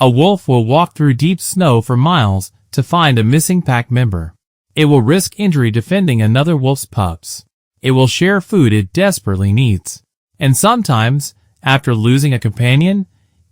A wolf will walk through deep snow for miles to find a missing pack member. It will risk injury defending another wolf's pups. It will share food it desperately needs. And sometimes, after losing a companion,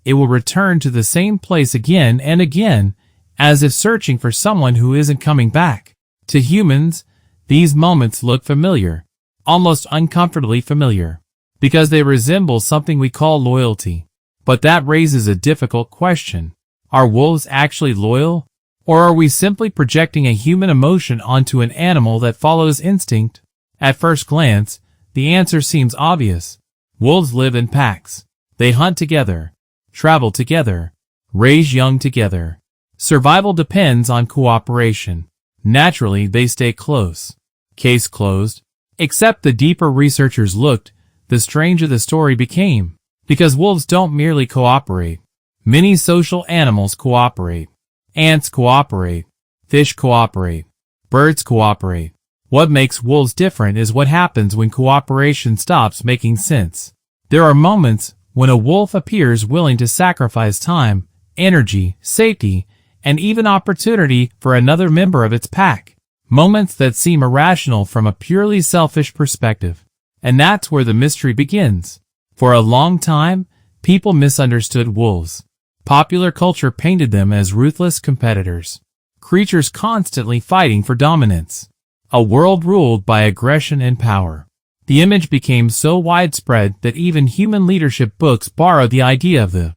it will return to the same place again and again, as if searching for someone who isn't coming back. To humans, these moments look familiar, almost uncomfortably familiar, because they resemble something we call loyalty. But that raises a difficult question. Are wolves actually loyal? Or are we simply projecting a human emotion onto an animal that follows instinct? At first glance, the answer seems obvious. Wolves live in packs. They hunt together, travel together, raise young together. Survival depends on cooperation. Naturally, they stay close. Case closed. Except the deeper researchers looked, the stranger the story became. Because wolves don't merely cooperate. Many social animals cooperate. Ants cooperate. Fish cooperate. Birds cooperate. What makes wolves different is what happens when cooperation stops making sense. There are moments when a wolf appears willing to sacrifice time, energy, safety, and even opportunity for another member of its pack. Moments that seem irrational from a purely selfish perspective. And that's where the mystery begins. For a long time, people misunderstood wolves. Popular culture painted them as ruthless competitors. Creatures constantly fighting for dominance. A world ruled by aggression and power. The image became so widespread that even human leadership books borrowed the idea of the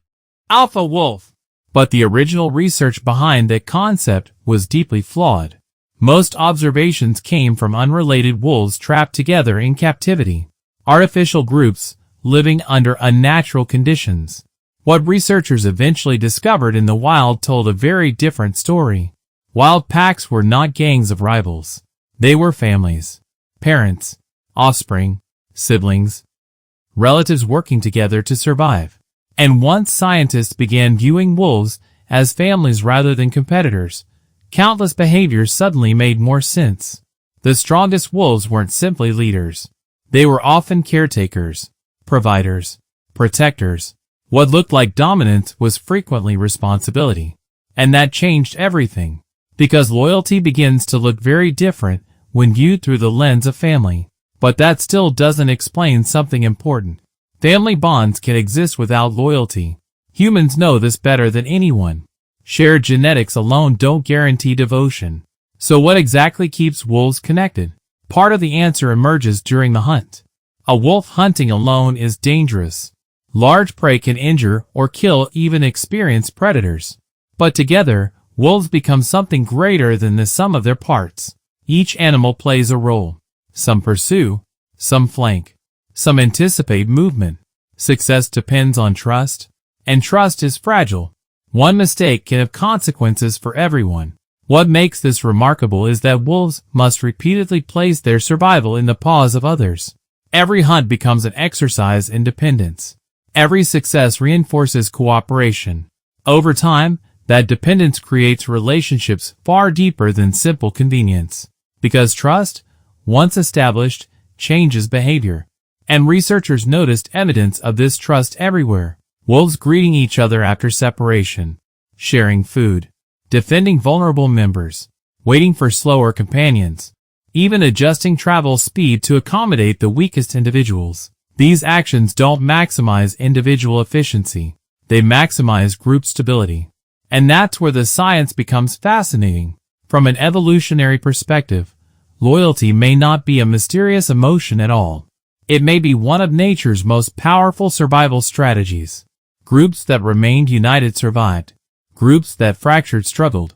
alpha wolf. But the original research behind that concept was deeply flawed. Most observations came from unrelated wolves trapped together in captivity. Artificial groups living under unnatural conditions. What researchers eventually discovered in the wild told a very different story. Wild packs were not gangs of rivals. They were families, parents, offspring, siblings, relatives working together to survive. And once scientists began viewing wolves as families rather than competitors, countless behaviors suddenly made more sense. The strongest wolves weren't simply leaders. They were often caretakers, providers, protectors. What looked like dominance was frequently responsibility. And that changed everything. Because loyalty begins to look very different when viewed through the lens of family. But that still doesn't explain something important. Family bonds can exist without loyalty. Humans know this better than anyone. Shared genetics alone don't guarantee devotion. So what exactly keeps wolves connected? Part of the answer emerges during the hunt. A wolf hunting alone is dangerous. Large prey can injure or kill even experienced predators. But together, wolves become something greater than the sum of their parts. Each animal plays a role. Some pursue, some flank, some anticipate movement. Success depends on trust, and trust is fragile. One mistake can have consequences for everyone. What makes this remarkable is that wolves must repeatedly place their survival in the paws of others. Every hunt becomes an exercise in dependence. Every success reinforces cooperation. Over time, that dependence creates relationships far deeper than simple convenience. Because trust, once established, changes behavior. And researchers noticed evidence of this trust everywhere. Wolves greeting each other after separation, sharing food, defending vulnerable members, waiting for slower companions, even adjusting travel speed to accommodate the weakest individuals. These actions don't maximize individual efficiency. They maximize group stability. And that's where the science becomes fascinating. From an evolutionary perspective, loyalty may not be a mysterious emotion at all. It may be one of nature's most powerful survival strategies. Groups that remained united survived. Groups that fractured struggled.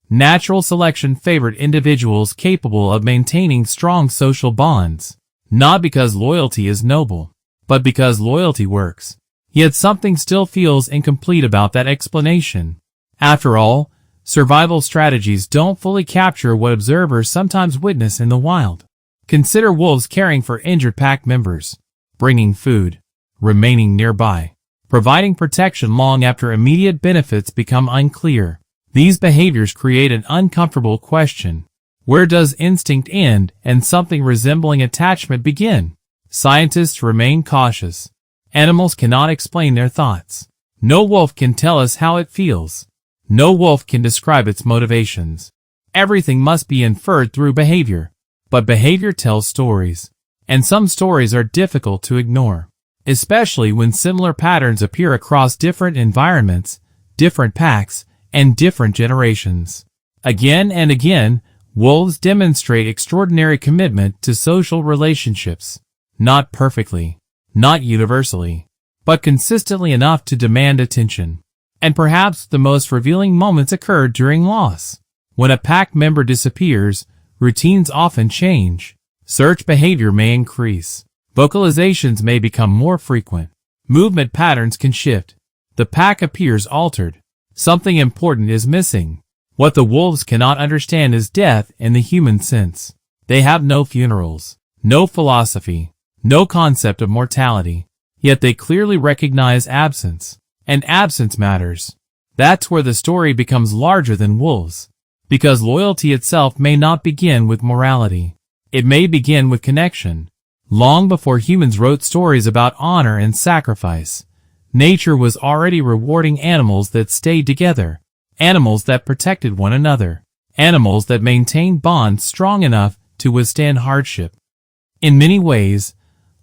Natural selection favored individuals capable of maintaining strong social bonds. Not because loyalty is noble, but because loyalty works. Yet something still feels incomplete about that explanation. After all, survival strategies don't fully capture what observers sometimes witness in the wild. Consider wolves caring for injured pack members, bringing food, remaining nearby, providing protection long after immediate benefits become unclear. These behaviors create an uncomfortable question. Where does instinct end and something resembling attachment begin? Scientists remain cautious. Animals cannot explain their thoughts. No wolf can tell us how it feels. No wolf can describe its motivations. Everything must be inferred through behavior. But behavior tells stories. And some stories are difficult to ignore, especially when similar patterns appear across different environments, different packs, and different generations. Again and again, wolves demonstrate extraordinary commitment to social relationships. Not perfectly, not universally, but consistently enough to demand attention. And perhaps the most revealing moments occur during loss. When a pack member disappears, routines often change. Search behavior may increase. Vocalizations may become more frequent. Movement patterns can shift. The pack appears altered. Something important is missing. What the wolves cannot understand is death in the human sense. They have no funerals, no philosophy, no concept of mortality. Yet they clearly recognize absence. And absence matters. That's where the story becomes larger than wolves. Because loyalty itself may not begin with morality. It may begin with connection. Long before humans wrote stories about honor and sacrifice, nature was already rewarding animals that stayed together, animals that protected one another, animals that maintained bonds strong enough to withstand hardship. In many ways,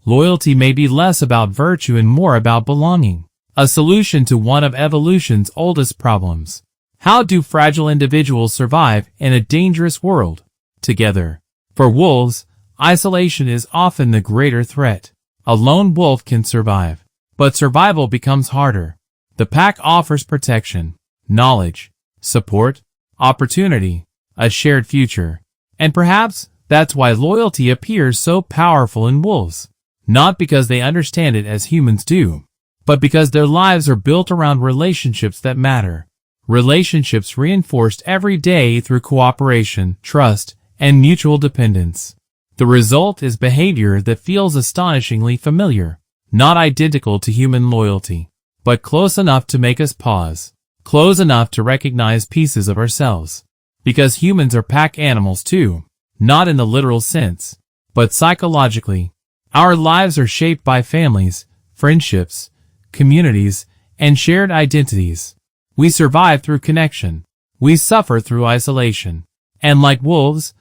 loyalty may be less about virtue and more about belonging, a solution to one of evolution's oldest problems. How do fragile individuals survive in a dangerous world? Together. For wolves, isolation is often the greater threat. A lone wolf can survive, but survival becomes harder. The pack offers protection, knowledge, support, opportunity, a shared future. And perhaps that's why loyalty appears so powerful in wolves. Not because they understand it as humans do, but because their lives are built around relationships that matter. Relationships reinforced every day through cooperation, trust, and mutual dependence. The result is behavior that feels astonishingly familiar, not identical to human loyalty, but close enough to make us pause, close enough to recognize pieces of ourselves. Because humans are pack animals too, not in the literal sense, but psychologically. Our lives are shaped by families, friendships, communities, and shared identities. We survive through connection. We suffer through isolation. And like wolves,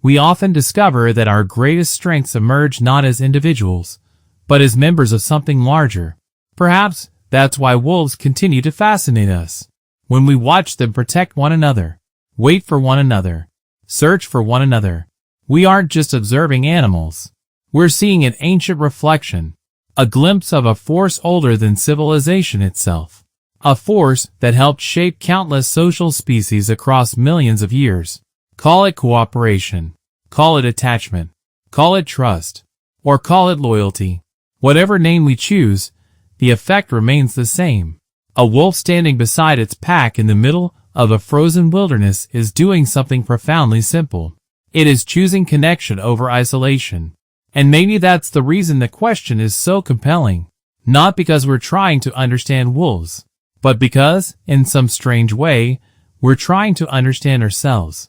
we often discover that our greatest strengths emerge not as individuals, but as members of something larger. Perhaps that's why wolves continue to fascinate us. When we watch them protect one another, wait for one another, search for one another, we aren't just observing animals. We're seeing an ancient reflection, a glimpse of a force older than civilization itself. A force that helped shape countless social species across millions of years. Call it cooperation, call it attachment, call it trust, or call it loyalty. Whatever name we choose, the effect remains the same. A wolf standing beside its pack in the middle of a frozen wilderness is doing something profoundly simple. It is choosing connection over isolation. And maybe that's the reason the question is so compelling. Not because we're trying to understand wolves, but because, in some strange way, we're trying to understand ourselves.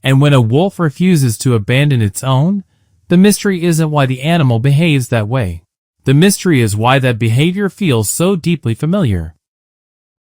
And when a wolf refuses to abandon its own, the mystery isn't why the animal behaves that way. The mystery is why that behavior feels so deeply familiar.